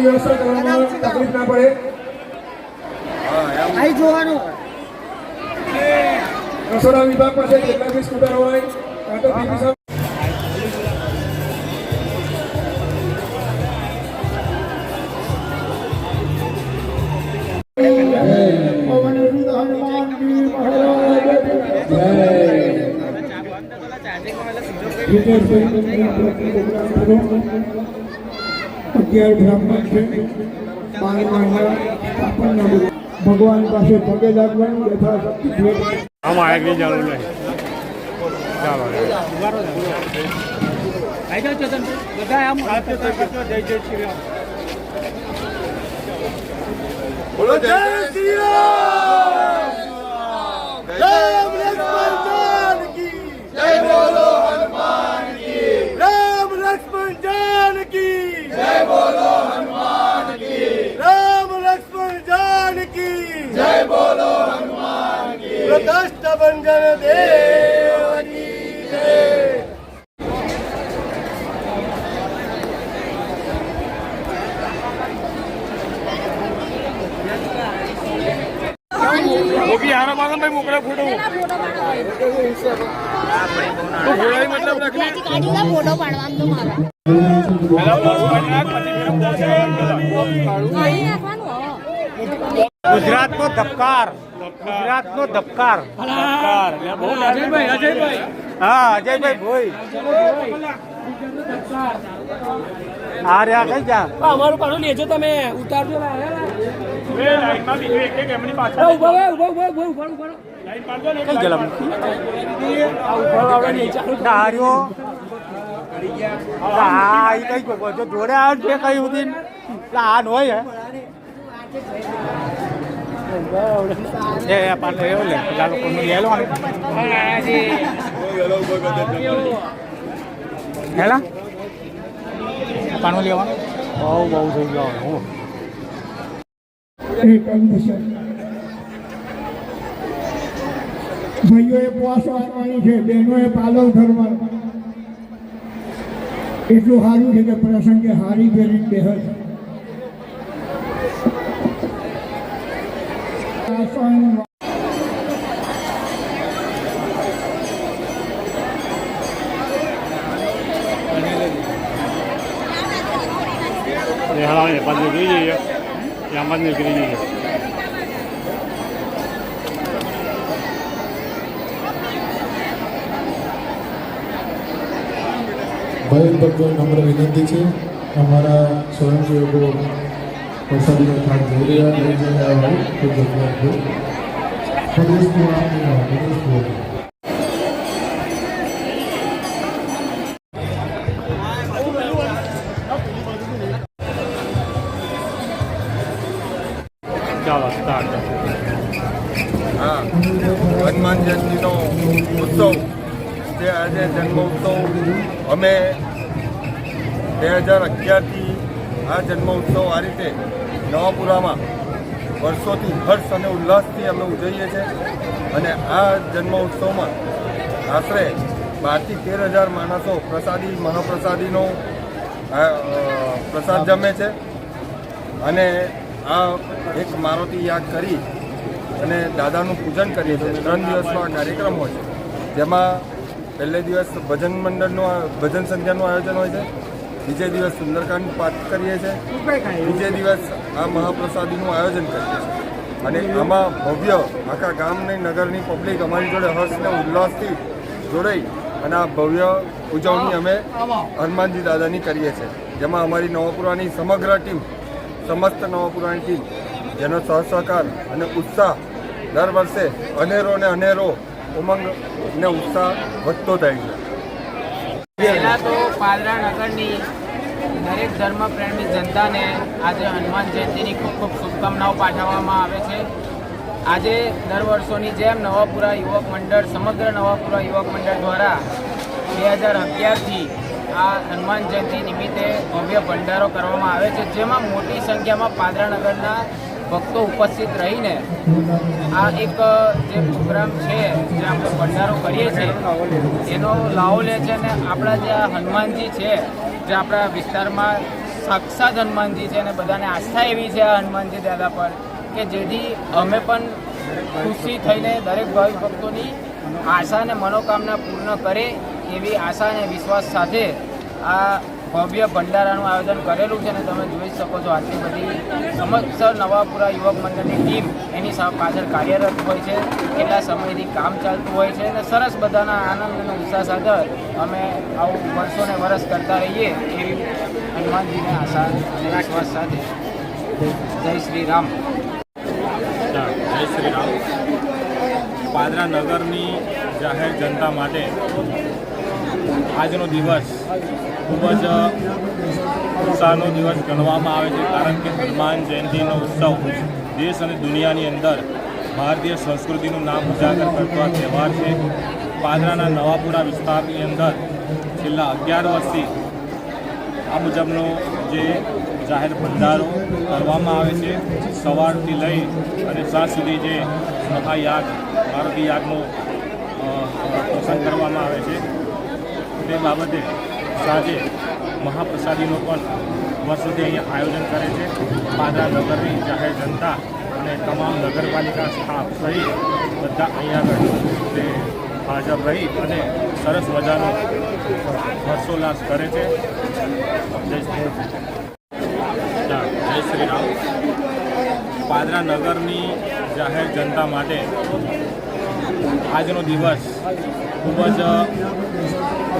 વ્યવસ્થા કરવામાં તકલીફ ના પડે અહીં જોવાનું રસોડા વિભાગ પાસે જેટલા બી સ્કૂટર હોય કાં તો ભગવાન પાસે પગે લાગવાનું યથાશક્તિ આમાં આગળ ચાલુ નહીં ચાલો બધા આમ જય જય શ્રી રામ બોલો જય શ્રી રામ જય લક્ષ્મણ જાન કી જય બોલો હનુમાન કી રામ લક્ષ્મણ જાન કી જય બોલો હનુમાન કી રામ લક્ષ્મણ જાન કી જય બોલો હનુમાન કી પ્રકાષ્ટ ભંજન દેવ કી જય भी हारा मांगा भाई मोकड़ा फोटो तो फोड़ा ही मतलब रख ली गाड़ी फोटो पाडवाम तो मारा गुजरात नो धबकार अजयभाई हाँ अजयभाई भाई आ रहा कहीं जा અમારું પાડું લેજો તમે ઉતારજો બે લાઈન માં બીજો એક એમની પાછળ ઉભા લાઈન પાડજો ને કઈ ગલા ઉભા આવડે નહીં ચાલુ ડાર્યો આ ઈ કઈ બધો જોડે આ છે કઈ ઉદીન લાન હોય હે એ પાલે એવો લે લાલો કોનો લે લો હા જી હેલા પાનું લેવાનું બહુ થઈ ગયો હું ભાઈઓએ ઉપવાસ રાખવાની છે, બહેનોએ પાલવ ધરવાનો. એટલું સારું છે કે પ્રસંગે હારી ફેરી બેહર ભાઈ ભક્તો નમ્ર વિનંતી છે, અમારા સ્વયંસેવકો પ્રસાદીનો થાળ જોઈ રહ્યા લઈ જઈ રહ્યા હોય તો જગ્યા હનુમાન જયંતિનો ઉત્સવ જે આજે જન્મોત્સવ અમે 2011થી આ જન્મોત્સવ આ રીતે નવાપુરામાં વર્ષોથી હર્ષ અને ઉલ્લાસથી અમે ઉજવીએ છીએ અને આ જન્મોત્સવમાં આશરે 12થી 13,000 માણસો પ્રસાદી મહાપ્રસાદીનો પ્રસાદ જમે છે અને આ એક મારુતિ યાગ કરી અને દાદાનું પૂજન કરીએ છીએ. 3 દિવસનો આ કાર્યક્રમ હોય છે, જેમાં પહેલે દિવસ ભજન મંડળનું ભજન સંધ્યાનું આયોજન હોય છે, બીજે દિવસ સુંદરકાંડ પાઠ કરીએ છીએ, બીજે દિવસ આ મહાપ્રસાદીનું આયોજન કરીએ છીએ અને આમાં ભવ્ય આખા ગામની નગરની પબ્લિક અમારી જોડે હર્ષ અને ઉલ્લાસથી જોડાઈ અને આ ભવ્ય ઉજવણી અમે હનુમાનજી દાદાની કરીએ છીએ, જેમાં અમારી નવાપુરાની સમગ્ર ટીમ, સમસ્ત નવાપુરાની ટીમ, જેનો સહસહકાર અને ઉત્સાહ દર વર્ષે અનેરો ને અનેરો ઉમંગ ને ઉત્સાહ વધતો થાય છે. પહેલાં તો પાદરા નગરની દરેક ધર્મપ્રેમી જનતાને આજે હનુમાન જયંતિની ખૂબ ખૂબ શુભકામનાઓ પાઠવવામાં આવે છે. આજે દર વર્ષોની જેમ નવાપુરા યુવક મંડળ, સમગ્ર નવાપુરા યુવક મંડળ દ્વારા 2011થી આ હનુમાન જયંતિ નિમિત્તે ભવ્ય ભંડારો કરવામાં આવે છે, જેમાં મોટી સંખ્યામાં પાદરાનગરના ભક્તો ઉપસ્થિત રહીને આ એક જે પ્રોગ્રામ છે, જે આપણે ભંડારો કરીએ છીએ એનો લાવો લે છે. અને આપણા જે આ હનુમાનજી છે, જે આપણા વિસ્તારમાં સાક્ષાત હનુમાનજી છે અને બધાને આસ્થા એવી છે આ હનુમાનજી દાદા પર કે જેથી અમે પણ ખુશી થઈને દરેક ભાવિક ભક્તોની આશા અને મનોકામના પૂર્ણ કરે એવી આશા અને વિશ્વાસ સાથે આ ભવ્ય ભંડારાનું આયોજન કરેલું છે. અને તમે જોઈ શકો છો આટલી બધી સમસ્ત નવાપુરા યુવક મંડળની ટીમ એની પાછળ કાર્યરત હોય છે, કેટલા સમયથી કામ ચાલતું હોય છે અને સરસ બધાના આનંદ અને ઉત્સાહ સાથે અમે આવું વર્ષોને વર્ષ કરતા રહીએ એવી હનુમાનજીને આશા અને વિશ્વાસ સાથે. જય શ્રી રામ. જય શ્રી રામ. પાદરા નગરની જાહેર જનતા માટે આજનો દિવસ ખૂબ જ ઉત્સાહનો દિવસ ગણવામાં આવે છે, કારણ કે હનુમાન જયંતિનો ઉત્સવ દેશ અને દુનિયાની અંદર ભારતીય સંસ્કૃતિનું નામ ઉજાગર કરતો આ તહેવાર છે. પાદરાના નવાપુરા વિસ્તારની અંદર છેલ્લા 11 વર્ષથી આ મુજબનો જે જાહેર ભંડારો કરવામાં આવે છે. સવારથી લઈ અને સાંજ સુધી જે મહાયાગ મારુતિ યાગનો પ્રસંગ કરવામાં આવે છે, તે બાબતે સાંજે મહાપ્રસાદીનો પણ વર્ષોથી અહીંયા આયોજન કરે છે. પાદરા નગરની જાહેર જનતા અને તમામ નગરપાલિકા સ્ટાફ સહિત બધા અહીંયા આગળ તે હાજર રહી અને સરસ મજાનો હર્ષોલ્લાસ કરે છે. જય શ્રી રામ. પાદરા નગરની જાહેર જનતા માટે આજનો દિવસ ખૂબ જ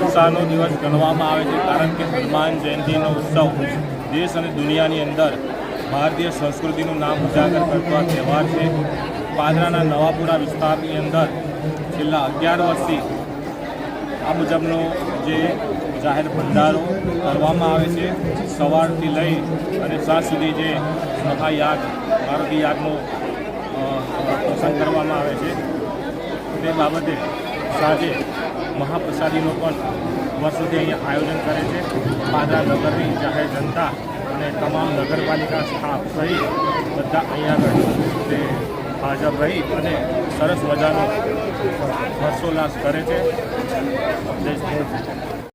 ઉત્સાહનો દિવસ ગણવામાં આવે છે, કારણ કે હનુમાન જયંતિનો ઉત્સવ દેશ અને દુનિયાની અંદર ભારતીય સંસ્કૃતિનું નામ ઉજાગર કરતો આ તહેવાર છે. પાદરાના નવાપુરા વિસ્તારની અંદર છેલ્લા 11 વર્ષથી આ મુજબનો જે જાહેર ભંડારો કરવામાં આવે છે. સવારથી લઈ અને સાંજ સુધી જે મહાયાગ મારુતિ યાગનો પ્રસંગ કરવામાં આવે છે, તે બાબતે સાંજે મહાપ્રસાદીનો પણ વર્ષોથી અહીંયા આયોજન કરે છે. પાદરા નગરની જાહેર જનતા અને તમામ નગરપાલિકા સ્ટાફ સહિત બધા અહીંયા આગળ તે હાજર રહી અને સરસ મજાનો હર્ષોલ્લાસ કરે છે.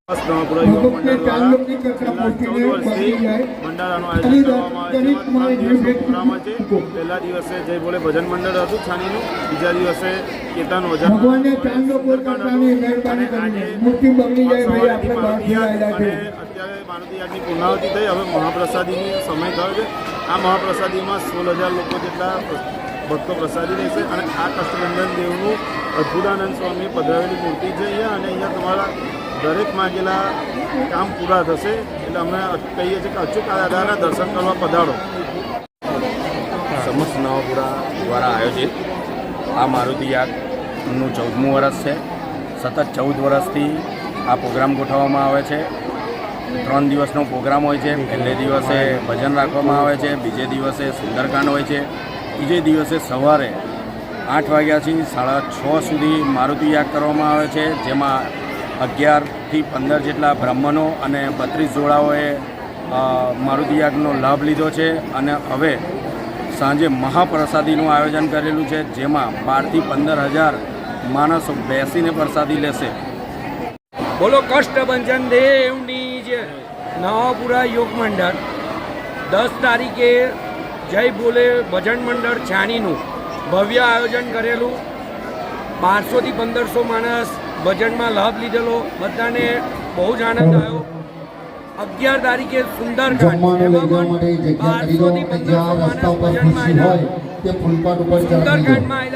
ભગતને ચાંદલોકની કથા પહોંચીને પહોંચી જાય ભંડારાનું આયોજન કરવામાં આવે છે. 3 દિવસનો પ્રોગ્રામ છે. પહેલા દિવસે જય બોલે ભજન મંડળ હતું છાનીનું, બીજા દિવસે કેતન વજન ભગવાને ચાંદલો પર કરતાની મહેરબાની કરીને મૂર્તિ બગડી જાય ભાઈ આપણે બહારથી આવેલા છે. અત્યારે મારુતિ યાગની પૂર્ણાવતિ થઈ, હવે મહાપ્રસાદીની સમય થયો છે. આ મહાપ્રસાદીમાં 16,000 લોકો જેટલા ભક્તો પ્રસાદી લેશે અને આ કષ્ટભંજન દેવનું અદ્ભુતાનંદ સ્વામી પધરાવેલી મૂર્તિ છે અહીંયા, અને અહીંયા તમારા દરેક માગેલા કામ પૂરા થશે. એટલે અમે કહીએ છીએ કે અચૂક આ દાદાના દર્શન કરવા પધારો. સમસ્ત નવાપુરા દ્વારા આયોજિત આ મારુતિ યાગનું 14મું વર્ષ છે. સતત 14 વર્ષથી આ પ્રોગ્રામ ગોઠવવામાં આવે છે. 3 દિવસનો પ્રોગ્રામ હોય છે. પહેલે દિવસે ભજન રાખવામાં આવે છે, બીજે દિવસે સુંદરકાંડ હોય છે, ત્રીજે દિવસે સવારે 8 વાગ્યાથી 6:30 સુધી મારુતિ યાગ કરવામાં આવે છે, જેમાં 11 થી 15 જેટલા બ્રાહ્મણો અને 32 જોડાઓએ મારુતિ યાગનો લાભ લીધો છે. અને હવે સાંજે મહાપ્રસાદીનું આયોજન કરેલું છે, જેમાં 12 થી 15,000 માણસો બેસીને પ્રસાદી લેશે. બોલો કષ્ટભંજન દેવની જે નવાપુરા યોગ મંડળ 10 તારીખે જય બોલે ભજન મંડળ છાનીનું ભવ્ય આયોજન કરેલું. 1200 થી 1500 માણસ ભજનમાં લાભ લીધેલો. બધાને બહુ જ આનંદ આવ્યો. 11 તારીખે સુંદરકાંડ, સુંદરકાંડમાં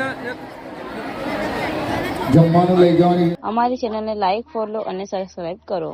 જમવાનું લઈ જવાની. અમારી ચેનલને લાઈક, ફોલો અને સબસ્ક્રાઇબ કરો.